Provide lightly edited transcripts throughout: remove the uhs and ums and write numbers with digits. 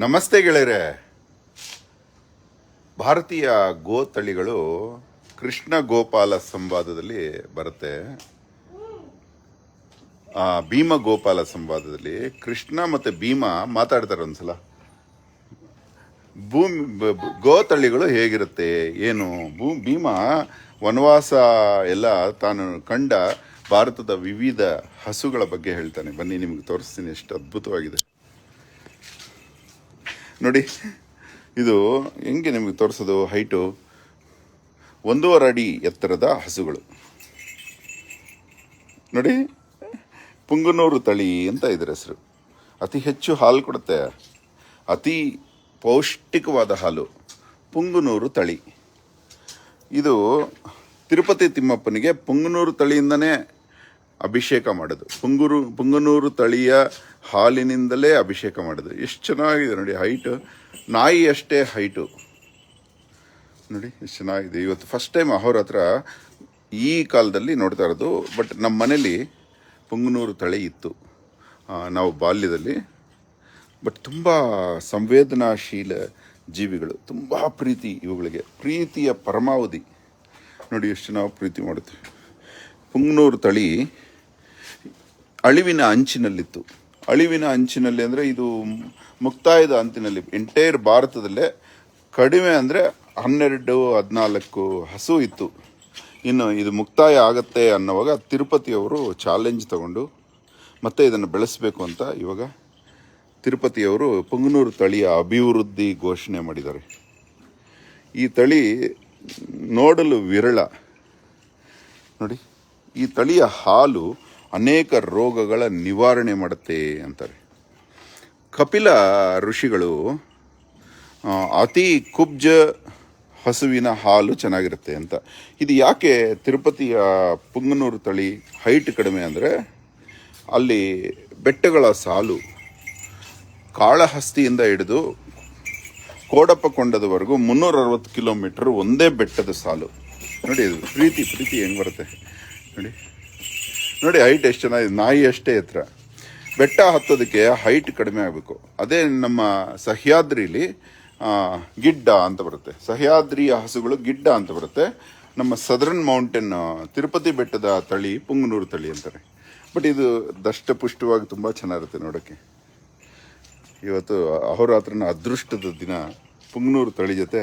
ನಮಸ್ತೆ ಗೆಳೆಯರೆ. ಭಾರತೀಯ ಗೋ ತಳಿಗಳು ಕೃಷ್ಣ ಗೋಪಾಲ ಸಂವಾದದಲ್ಲಿ ಬರುತ್ತೆ. ಭೀಮ ಗೋಪಾಲ ಸಂವಾದದಲ್ಲಿ ಕೃಷ್ಣ ಮತ್ತೆ ಭೀಮ ಮಾತಾಡ್ತಾರೆ ಒಂದ್ಸಲ. ಗೋ ತಳಿಗಳು ಹೇಗಿರುತ್ತೆ ಏನು. ಭೀಮ ವನವಾಸ ಎಲ್ಲ ತಾನು ಕಂಡ ಭಾರತದ ವಿವಿಧ ಹಸುಗಳ ಬಗ್ಗೆ ಹೇಳ್ತಾನೆ. ಬನ್ನಿ ನಿಮ್ಗೆ ತೋರಿಸ್ತೀನಿ, ಎಷ್ಟು ಅದ್ಭುತವಾಗಿದೆ ನೋಡಿ. ಇದು ಹೆಂಗೆ ನಿಮಗೆ ತೋರಿಸೋದು? ಹೈಟು 1.5 ಅಡಿ ಎತ್ತರದ ಹಸುಗಳು ನೋಡಿ. ಪುಂಗನೂರು ತಳಿ ಅಂತ ಇದರ ಹೆಸರು. ಅತಿ ಹೆಚ್ಚು ಹಾಲು ಕೊಡುತ್ತೆ, ಅತಿ ಪೌಷ್ಟಿಕವಾದ ಹಾಲು. ಪುಂಗನೂರು ತಳಿ ಇದು ತಿರುಪತಿ ತಿಮ್ಮಪ್ಪನಿಗೆ ಪುಂಗನೂರು ತಳಿಯಿಂದನೇ ಅಭಿಷೇಕ ಮಾಡೋದು. ಪುಂಗನೂರು ತಳಿಯ ಹಾಲಿನಿಂದಲೇ ಅಭಿಷೇಕ ಮಾಡೋದು. ಎಷ್ಟು ಚೆನ್ನಾಗಿದೆ ನೋಡಿ. ಹೈಟು ನಾಯಿ ಅಷ್ಟೇ ಹೈಟು ನೋಡಿ, ಎಷ್ಟು ಚೆನ್ನಾಗಿದೆ. ಇವತ್ತು ಫಸ್ಟ್ ಟೈಮ್ ಅಹೋರಾತ್ರ ಈ ಕಾಲದಲ್ಲಿ ನೋಡ್ತಾ ಇರೋದು. ಬಟ್ ನಮ್ಮ ಮನೇಲಿ ಪುಂಗನೂರು ತಳಿ ಇತ್ತು ನಾವು ಬಾಲ್ಯದಲ್ಲಿ. ಬಟ್ ತುಂಬ ಸಂವೇದನಾಶೀಲ ಜೀವಿಗಳು, ತುಂಬ ಪ್ರೀತಿ ಇವುಗಳಿಗೆ. ಪ್ರೀತಿಯ ಪರಮಾವಧಿ ನೋಡಿ, ಎಷ್ಟು ನಾವು ಪ್ರೀತಿ ಮಾಡುತ್ತೀವಿ. ಪುಂಗನೂರು ತಳಿ ಅಳಿವಿನ ಅಂಚಿನಲ್ಲಿತ್ತು. ಅಳಿವಿನ ಅಂಚಿನಲ್ಲಿ ಅಂದರೆ ಇದು ಮುಕ್ತಾಯದ ಅಂಚಿನಲ್ಲಿ. ಎಂಟೈರ್ ಭಾರತದಲ್ಲೇ ಕಡಿಮೆ ಅಂದರೆ 12-14 ಹಸು ಇತ್ತು. ಇನ್ನು ಇದು ಮುಕ್ತಾಯ ಆಗತ್ತೆ ಅನ್ನೋವಾಗ ತಿರುಪತಿಯವರು ಚಾಲೆಂಜ್ ತಗೊಂಡು ಮತ್ತೆ ಇದನ್ನು ಬೆಳೆಸಬೇಕು ಅಂತ ಇವಾಗ ತಿರುಪತಿಯವರು ಪುಂಗನೂರು ತಳಿಯ ಅಭಿವೃದ್ಧಿ ಘೋಷಣೆ ಮಾಡಿದ್ದಾರೆ. ಈ ತಳಿ ನೋಡಲು ವಿರಳ ನೋಡಿ. ಈ ತಳಿಯ ಹಾಲು ಅನೇಕ ರೋಗಗಳ ನಿವಾರಣೆ ಮಾಡುತ್ತೆ ಅಂತಾರೆ. ಕಪಿಲ ಋಷಿಗಳು ಅತಿ ಕುಬ್ಜ ಹಸುವಿನ ಹಾಲು ಚೆನ್ನಾಗಿರುತ್ತೆ ಅಂತ. ಇದು ಯಾಕೆ ತಿರುಪತಿಯ ಪುಂಗನೂರು ತಳಿ ಹೈಟ್ ಕಡಿಮೆ ಅಂದರೆ, ಅಲ್ಲಿ ಬೆಟ್ಟಗಳ ಸಾಲು ಕಾಳಹಸ್ತಿಯಿಂದ ಹಿಡಿದು ಕೋಡಪ್ಪಕೊಂಡದವರೆಗೂ 360 ಕಿಲೋಮೀಟರ್ ಒಂದೇ ಬೆಟ್ಟದ ಸಾಲು ನೋಡಿ. ಇದು ಪ್ರೀತಿ ಹೆಂಗೆ ಬರುತ್ತೆ ನೋಡಿ. ನೋಡಿ ಹೈಟ್ ಎಷ್ಟು ಚೆನ್ನಾಗಿದೆ. ನಾಯಿ ಅಷ್ಟೇ ಎತ್ತರ. ಬೆಟ್ಟ ಹತ್ತೋದಕ್ಕೆ ಹೈಟ್ ಕಡಿಮೆ ಆಗಬೇಕು. ಅದೇ ನಮ್ಮ ಸಹ್ಯಾದ್ರಿಲಿ ಗಿಡ್ಡ ಅಂತ ಬರುತ್ತೆ. ಸಹ್ಯಾದ್ರಿಯ ಹಸುಗಳು ಗಿಡ್ಡ ಅಂತ ಬರುತ್ತೆ. ನಮ್ಮ ಸದರ್ನ್ ಮೌಂಟೇನ್ ತಿರುಪತಿ ಬೆಟ್ಟದ ತಳಿ ಪುಂಗನೂರು ತಳಿ ಅಂತಾರೆ. ಬಟ್ ಇದು ದಷ್ಟಪುಷ್ಟವಾಗಿ ತುಂಬ ಚೆನ್ನಾಗಿರುತ್ತೆ ನೋಡೋಕ್ಕೆ. ಇವತ್ತು ಅಹೋರಾತ್ರನ ಅದೃಷ್ಟದ ದಿನ ಪುಂಗನೂರು ತಳಿ ಜೊತೆ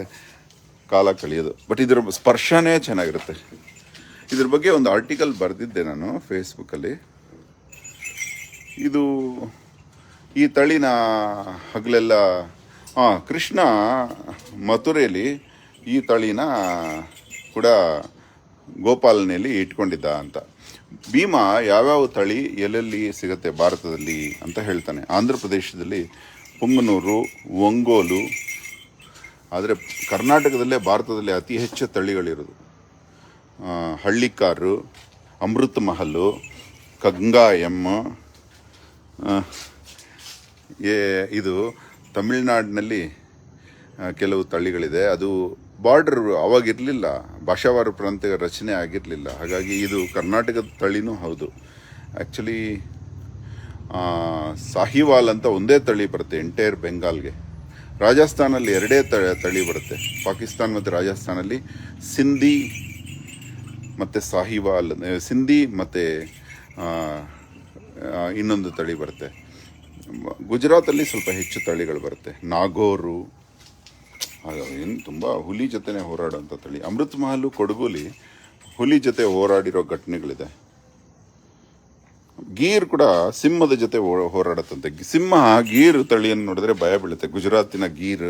ಕಾಲ ಕಳೆಯೋದು. ಬಟ್ ಇದರ ಸ್ಪರ್ಶನೇ ಚೆನ್ನಾಗಿರುತ್ತೆ. ಇದ್ರ ಬಗ್ಗೆ ಒಂದು ಆರ್ಟಿಕಲ್ ಬರೆದಿದ್ದೆ ನಾನು ಫೇಸ್ಬುಕ್ಕಲ್ಲಿ. ಇದು ಈ ತಳಿನ ಹಗಲೆಲ್ಲ ಕೃಷ್ಣ ಮಥುರೆಯಲ್ಲಿ ಈ ತಳಿನ ಕೂಡ ಗೋಪಾಲನೆಯಲ್ಲಿ ಇಟ್ಕೊಂಡಿದ್ದ ಅಂತ. ಭೀಮ ಯಾವ್ಯಾವ ತಳಿ ಎಲ್ಲೆಲ್ಲಿ ಸಿಗುತ್ತೆ ಭಾರತದಲ್ಲಿ ಅಂತ ಹೇಳ್ತಾನೆ. ಆಂಧ್ರ ಪ್ರದೇಶದಲ್ಲಿ ಪುಂಗನೂರು, ಒಂಗೋಲು. ಆದರೆ ಕರ್ನಾಟಕದಲ್ಲೇ ಭಾರತದಲ್ಲಿ ಅತಿ ಹೆಚ್ಚು ತಳಿಗಳಿರೋದು ಹಳ್ಳಿಕಾರು, ಅಮೃತ ಮಹಲು, ಕಂಗಾಯಮ್ಮ. ಇದು ತಮಿಳುನಾಡಿನಲ್ಲಿ ಕೆಲವು ತಳಿಗಳಿದೆ. ಅದು ಬಾರ್ಡರ್ ಅವಾಗಿರಲಿಲ್ಲ, ಭಾಷಾವಾರು ಪ್ರಾಂತ್ಯ ರಚನೆ ಆಗಿರಲಿಲ್ಲ. ಹಾಗಾಗಿ ಇದು ಕರ್ನಾಟಕದ ತಳಿನೂ ಹೌದು. ಆ್ಯಕ್ಚುಲಿ ಸಾಹಿವಾಲ್ ಅಂತ ಒಂದೇ ತಳಿ ಬರುತ್ತೆ ಎಂಟೈರ್ ಬೆಂಗಾಲ್ಗೆ. ರಾಜಸ್ಥಾನಲ್ಲಿ 2 ತಳಿ ಬರುತ್ತೆ. ಪಾಕಿಸ್ತಾನ ಮತ್ತು ರಾಜಸ್ಥಾನಲ್ಲಿ ಸಿಂಧಿ ಮತ್ತು ಸಾಹಿವಾಲ್, ಸಿಂಧಿ ಮತ್ತು ಇನ್ನೊಂದು ತಳಿ ಬರುತ್ತೆ. ಗುಜರಾತಲ್ಲಿ ಸ್ವಲ್ಪ ಹೆಚ್ಚು ತಳಿಗಳು ಬರುತ್ತೆ. ನಾಗೋರು ಏನು ತುಂಬ ಹುಲಿ ಜೊತೆನೇ ಹೋರಾಡೋಂಥ ತಳಿ. ಅಮೃತ ಮಹಲು ಕೊಡಗುಲಿ ಹುಲಿ ಜೊತೆ ಹೋರಾಡಿರೋ ಘಟನೆಗಳಿದೆ. ಗೀರ್ ಕೂಡ ಸಿಂಹದ ಜೊತೆ ಹೋರಾಡತ್ತಂತೆ. ಸಿಂಹ ಗೀರ್ ತಳಿಯನ್ನು ನೋಡಿದ್ರೆ ಭಯ ಬೀಳುತ್ತೆ. ಗುಜರಾತಿನ ಗೀರ್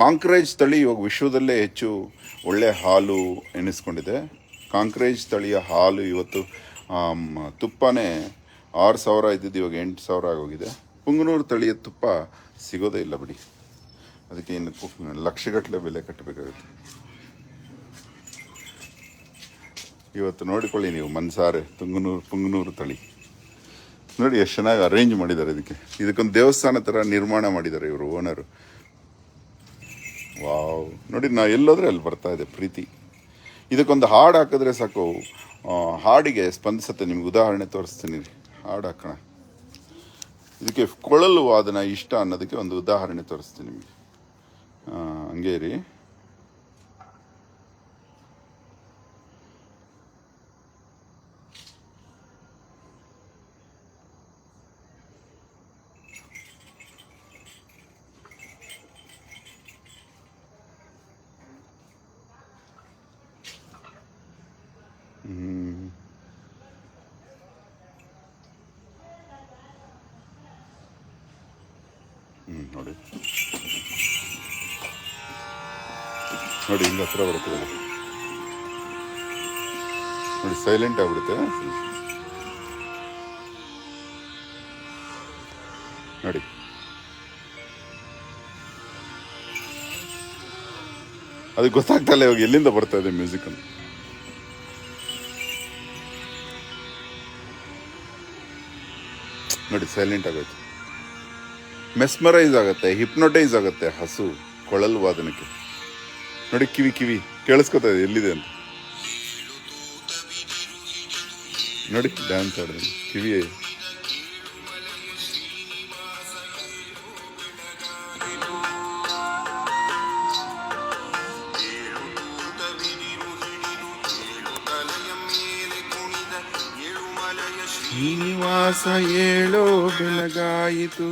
ಕಾಂಕ್ರೇಜ್ ತಳಿ ಇವಾಗ ವಿಶ್ವದಲ್ಲೇ ಹೆಚ್ಚು ಒಳ್ಳೆ ಹಾಲು ಎನಿಸ್ಕೊಂಡಿದೆ. ಕಾಂಕ್ರೇಜ್ ತಳಿಯ ಹಾಲು ಇವತ್ತು ತುಪ್ಪನೇ 6,000 ಇದ್ದಿದ್ದು ಇವಾಗ 8,000 ಆಗೋಗಿದೆ. ಪುಂಗನೂರು ತಳಿಯ ತುಪ್ಪ ಸಿಗೋದೇ ಇಲ್ಲ ಬಿಡಿ. ಅದಕ್ಕೆ ಇನ್ನು ಲಕ್ಷಗಟ್ಟಲೆ ಬೆಲೆ ಕಟ್ಟಬೇಕಾಗುತ್ತೆ. ಇವತ್ತು ನೋಡಿಕೊಳ್ಳಿ ನೀವು ಮನ್ಸಾರೆ ಪುಂಗನೂರು ತಳಿ ನೋಡಿ, ಎಷ್ಟು ಚೆನ್ನಾಗಿ ಅರೇಂಜ್ ಮಾಡಿದ್ದಾರೆ. ಇದಕ್ಕೊಂದು ದೇವಸ್ಥಾನ ಥರ ನಿರ್ಮಾಣ ಮಾಡಿದ್ದಾರೆ ಇವರು ಓನರು. ವಾವ್ ನೋಡಿ, ನಾ ಎಲ್ಲೋದ್ರೆ ಅಲ್ಲಿ ಬರ್ತಾ ಇದೆ ಪ್ರೀತಿ. ಇದಕ್ಕೊಂದು ಹಾಡು ಹಾಕಿದ್ರೆ ಸಾಕು, ಹಾಡಿಗೆ ಸ್ಪಂದಿಸುತ್ತೆ. ನಿಮ್ಗೆ ಉದಾಹರಣೆ ತೋರಿಸ್ತೀನಿ, ಹಾಡು ಹಾಕೋಣ. ಇದಕ್ಕೆ ಕೊಳಲು ವಾದನ ಇಷ್ಟ ಅನ್ನೋದಕ್ಕೆ ಒಂದು ಉದಾಹರಣೆ ತೋರಿಸ್ತೀನಿ ನಿಮಗೆ. ಹಂಗೇ ರೀ. ನೋಡಿ ನೋಡಿ, ಹಿಂಗೆ ಹತ್ರ ಬರುತ್ತೆ ನೋಡಿ, ಸೈಲೆಂಟ್ ಆಗ್ಬಿಡುತ್ತೆ ನೋಡಿ. ಅದಕ್ಕೆ ಗೊತ್ತಾಗ್ತಲ್ಲ ಇವಾಗ ಎಲ್ಲಿಂದ ಬರ್ತಾ ಇದೆ ಮ್ಯೂಸಿಕ್ ಅಂತ. ನೋಡಿ, ಸೈಲೆಂಟ್ ಆಗೋಯ್ತು. ಮೆಸ್ಮರೈಸ್ ಆಗುತ್ತೆ, ಹಿಪ್ನೋಟೈಸ್ ಆಗುತ್ತೆ ಹಸು ಕೊಳಲು ವಾದನಕ್ಕೆ. ನೋಡಿ, ಕಿವಿ ಕಿವಿ ಕೇಳಿಸ್ಕೊತಾ ಇದೆ ಎಲ್ಲಿದೆ ಅಂತ. ನೋಡಿ, ಡ್ಯಾನ್ಸ್ ಆಡಿದ್ರೆ ಕಿವಿ. ಶ್ರೀನಿವಾಸ ಏಳೋ ಬೆಳಗಾಯಿತು.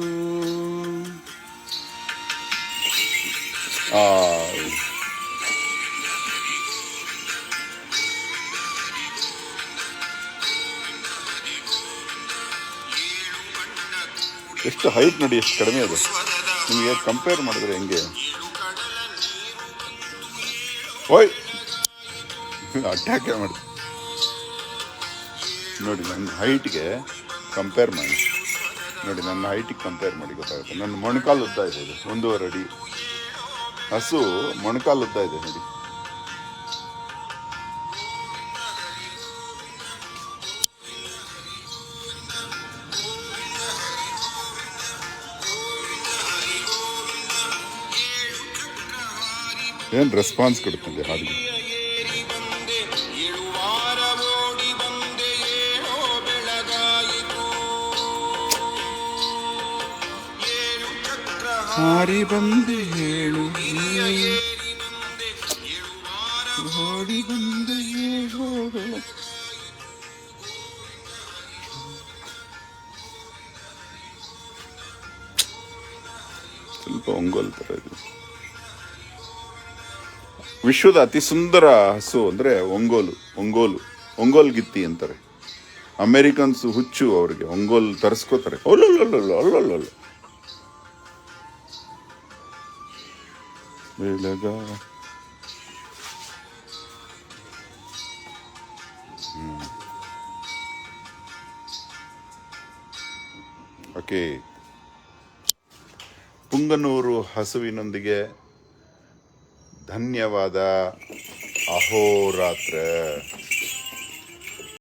ಎಷ್ಟು ಹೈಟ್ ನೋಡಿ, ಎಷ್ಟು ಕಡಿಮೆ ಅದು. ನಿಮಗೆ ಕಂಪೇರ್ ಮಾಡಿದ್ರೆ ಹೆಂಗೆ? ಓಯ್, ಅಟ್ಯಾಕ್ ಮಾಡಿ ನೋಡಿ. ನನ್ನ ಹೈಟ್ಗೆ ಕಂಪೇರ್ ಮಾಡಿ ನೋಡಿ, ನನ್ನ ಹೈಟಿಗೆ ಕಂಪೇರ್ ಮಾಡಿ ಗೊತ್ತಾಗುತ್ತೆ. ನನ್ನ ಮೊಣಕಾಲು ಉದ್ದ ಇದೆ, ಇದು 1.5 ಅಡಿ. ಹಸು ಮೊಣಕಾಲು ಉದ್ದ ಇದೆ ನೋಡಿ. ಏನು ರೆಸ್ಪಾನ್ಸ್ ಕೊಡುತ್ತೆ ಹಾಡಿಗೆ. ಹಾರಿ ಬಂದೆ ಹೇಳು, ಹಾಡಿ ಬಂದೆ ಹೇಳು. ಸ್ವಲ್ಪ ಒಂಗೋಲ್ ಥರ ಇದೆ. ವಿಶ್ವದ ಅತಿ ಸುಂದರ ಹಸು ಅಂದರೆ ಒಂಗೋಲ್ ಗಿತ್ತಿ ಅಂತಾರೆ. ಅಮೇರಿಕನ್ಸ್ ಹುಚ್ಚು, ಅವ್ರಿಗೆ ಒಂಗೋಲ್ ತರಿಸ್ಕೋತಾರೆ. ಅಲ್ಲಲ್ಲ ಬೆಳಗ. ಓಕೆ, ಪುಂಗನೂರು ಹಸುವಿನೊಂದಿಗೆ ಧನ್ಯವಾದ. ಅಹೋರಾತ್ರ.